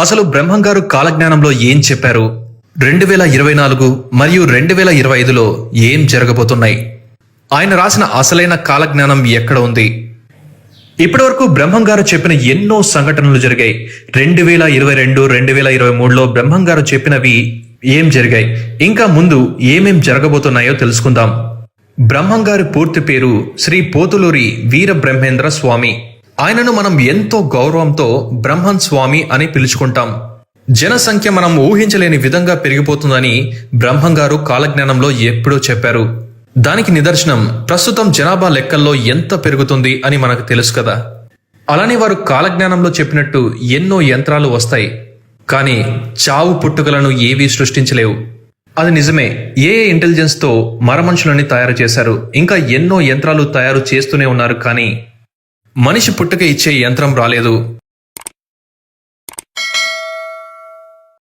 అసలు బ్రహ్మంగారు కాలజ్ఞానంలో ఏం చెప్పారు? 2024 మరియు 2025లో ఏం జరగబోతున్నాయి? ఆయన రాసిన అసలైన కాలజ్ఞానం ఎక్కడ ఉంది? ఇప్పటివరకు బ్రహ్మంగారు చెప్పిన ఎన్నో సంఘటనలు జరిగాయి. 2022, 2023లో బ్రహ్మంగారు చెప్పినవి ఏం జరిగాయి, ఇంకా ముందు ఏమేం జరగబోతున్నాయో తెలుసుకుందాం. బ్రహ్మంగారి పూర్తి పేరు శ్రీ పోతులూరి వీర బ్రహ్మేంద్ర స్వామి. ఆయనను మనం ఎంతో గౌరవంతో బ్రహ్మన్ స్వామి అని పిలుచుకుంటాం. జనసంఖ్య మనం ఊహించలేని విధంగా పెరిగిపోతుందని బ్రహ్మంగారు కాలజ్ఞానంలో ఎప్పుడో చెప్పారు. దానికి నిదర్శనం ప్రస్తుతం జనాభా లెక్కల్లో ఎంత పెరుగుతుంది అని మనకు తెలుసు కదా. అలానే వారు కాలజ్ఞానంలో చెప్పినట్టు ఎన్నో యంత్రాలు వస్తాయి, కానీ చావు పుట్టుకలను ఏవీ సృష్టించలేవు. అది నిజమే. ఇంటెలిజెన్స్ తో మరమనుషులని తయారు చేశారు, ఇంకా ఎన్నో యంత్రాలు తయారు చేస్తూనే ఉన్నారు, కానీ మనిషి పుట్టుక ఇచ్చే యంత్రం రాలేదు.